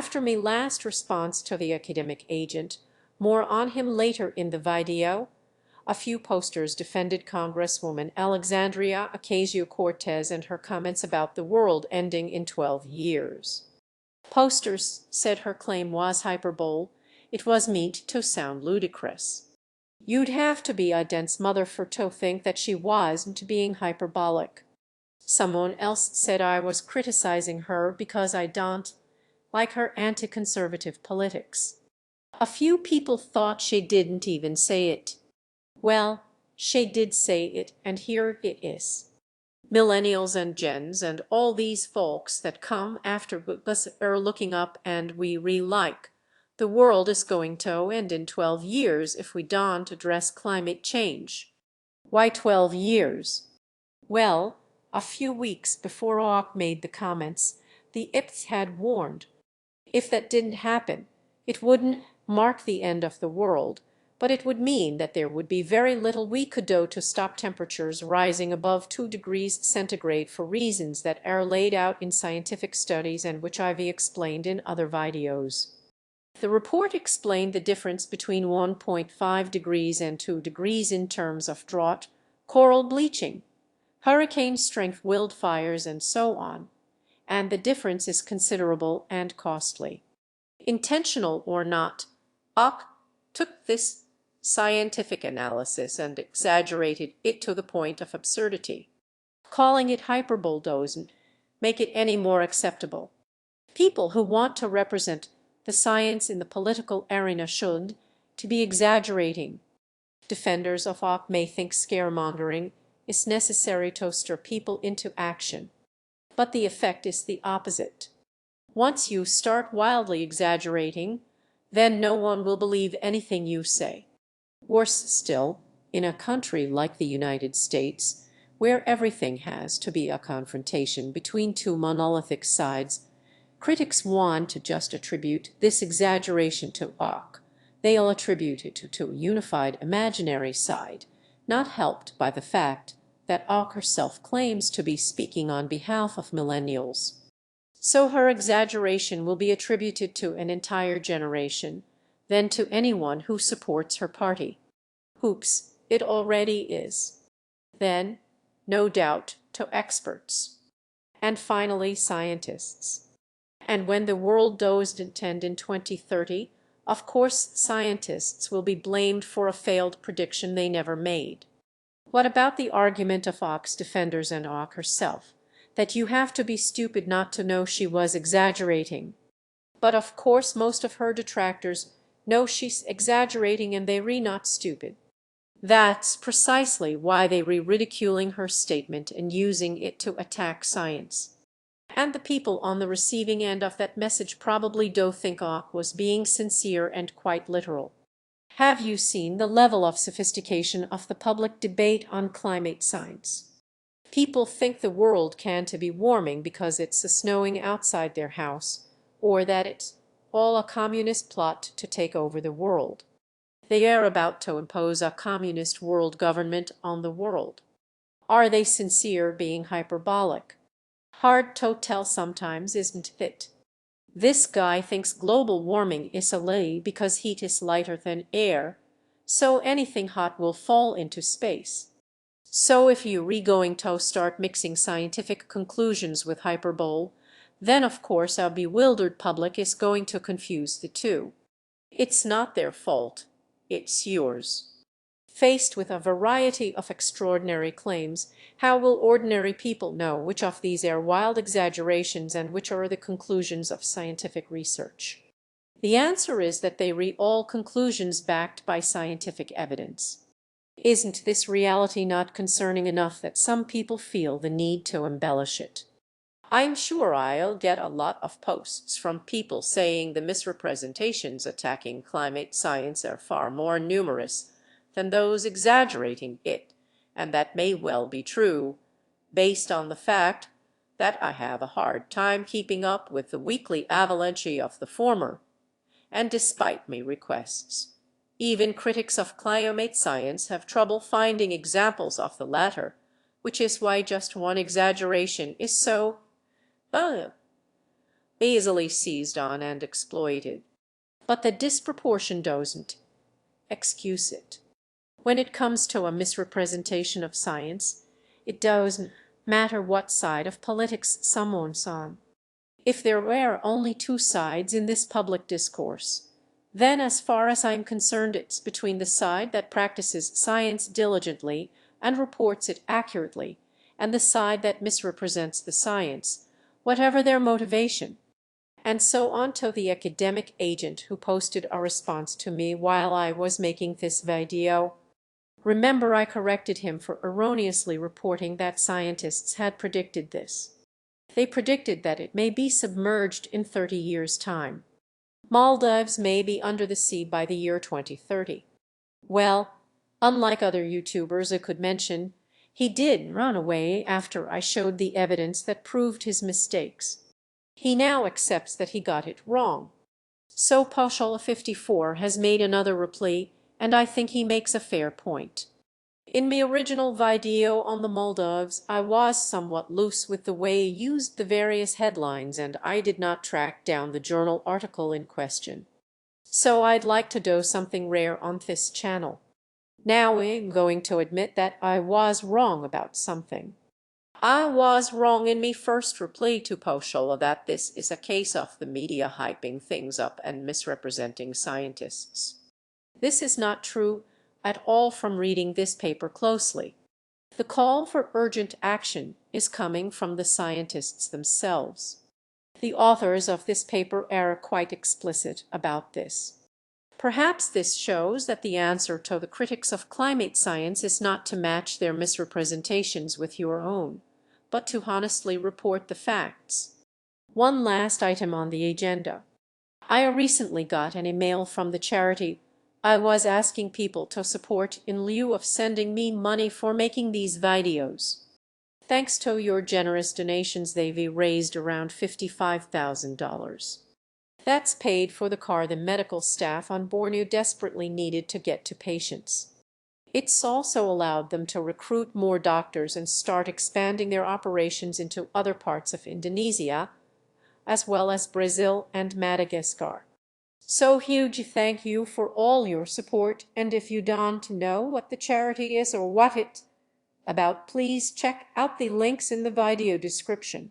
After my last response to the academic agent, more on him later in the video, a few posters defended Congresswoman Alexandria Ocasio-Cortez and her comments about the world ending in 12 years. Posters said her claim was hyperbole. It was meant to sound ludicrous. You'd have to be a dense mother for to think that she wasn't being hyperbolic. Someone else said I was criticizing her because I don't like her anti-conservative politics. A few people thought she didn't even say it. Well, she did say it, and here it is. Millennials and gens and all these folks that come after us are looking up, and we like. The world is going to end in 12 years if we don't address climate change. Why 12 years? Well, a few weeks before Ock made the comments, the IPCC had warned. If that didn't happen, it wouldn't mark the end of the world, but it would mean that there would be very little we could do to stop temperatures rising above 2 degrees centigrade for reasons that are laid out in scientific studies and which I've explained in other videos. The report explained the difference between 1.5 degrees and 2 degrees in terms of drought, coral bleaching, hurricane-strength wildfires, and so on, and the difference is considerable and costly. Intentional or not, Ock took this scientific analysis and exaggerated it to the point of absurdity. Calling it hyperbole doesn't make it any more acceptable. People who want to represent the science in the political arena should to be exaggerating. Defenders of Ock may think scaremongering is necessary to stir people into action, but the effect is the opposite. Once you start wildly exaggerating, then no one will believe anything you say. Worse still, in a country like the United States, where everything has to be a confrontation between two monolithic sides, critics want to just attribute this exaggeration to Ock. They'll attribute it to a unified imaginary side, not helped by the fact that Ock herself claims to be speaking on behalf of millennials. So her exaggeration will be attributed to an entire generation, then to anyone who supports her party. Oops, it already is. Then, no doubt, to experts. And finally, scientists. And when the world doesn't end in 2030, of course scientists will be blamed for a failed prediction they never made. What about the argument of Ock's defenders and Ock herself, that you have to be stupid not to know she was exaggerating? But of course most of her detractors know she's exaggerating and they're not stupid. That's precisely why they're ridiculing her statement and using it to attack science. And the people on the receiving end of that message probably do think Ock was being sincere and quite literal. Have you seen the level of sophistication of the public debate on climate science? People think the world can't be warming because it's snowing outside their house, or that it's all a communist plot to take over the world. They are about to impose a communist world government on the world. Are they sincere being hyperbolic? Hard to tell sometimes, isn't it? This guy thinks global warming is a lie because heat is lighter than air, so anything hot will fall into space. So if you're going to start mixing scientific conclusions with hyperbole, then of course our bewildered public is going to confuse the two. It's not their fault, it's yours. Faced with a variety of extraordinary claims, how will ordinary people know which of these are wild exaggerations and which are the conclusions of scientific research? The answer is that they are all conclusions backed by scientific evidence. Isn't this reality not concerning enough that some people feel the need to embellish it? I'm sure I'll get a lot of posts from people saying the misrepresentations attacking climate science are far more numerous than those exaggerating it, and that may well be true, based on the fact that I have a hard time keeping up with the weekly avalanche of the former. And despite my requests, even critics of climate science have trouble finding examples of the latter, which is why just one exaggeration is so easily seized on and exploited. But the disproportion doesn't excuse it. When it comes to a misrepresentation of science, it doesn't matter what side of politics someone's on. If there were only two sides in this public discourse, then as far as I'm concerned it's between the side that practices science diligently and reports it accurately, and the side that misrepresents the science, whatever their motivation. And so on to the academic agent who posted a response to me while I was making this video. Remember, I corrected him for erroneously reporting that scientists had predicted this. They predicted that it may be submerged in 30 years' time. Maldives may be under the sea by the year 2030. Well, unlike other YouTubers I could mention, he did run away after I showed the evidence that proved his mistakes. He now accepts that he got it wrong. So potholer54 has made another reply, and I think he makes a fair point. In my original video on the Maldives, I was somewhat loose with the way he used the various headlines, and I did not track down the journal article in question. So I'd like to do something rare on this channel. Now I'm going to admit that I was wrong about something. I was wrong in me first reply to Potholer that this is a case of the media hyping things up and misrepresenting scientists. This is not true at all from reading this paper closely. The call for urgent action is coming from the scientists themselves. The authors of this paper are quite explicit about this. Perhaps this shows that the answer to the critics of climate science is not to match their misrepresentations with your own, but to honestly report the facts. One last item on the agenda. I recently got an email from the charity I was asking people to support in lieu of sending me money for making these videos. Thanks to your generous donations, they've raised around $55,000. That's paid for the car the medical staff on Borneo desperately needed to get to patients. It's also allowed them to recruit more doctors and start expanding their operations into other parts of Indonesia, as well as Brazil and Madagascar. So huge thank you for all your support, and if you don't know what the charity is or what it's about, please check out the links in the video description.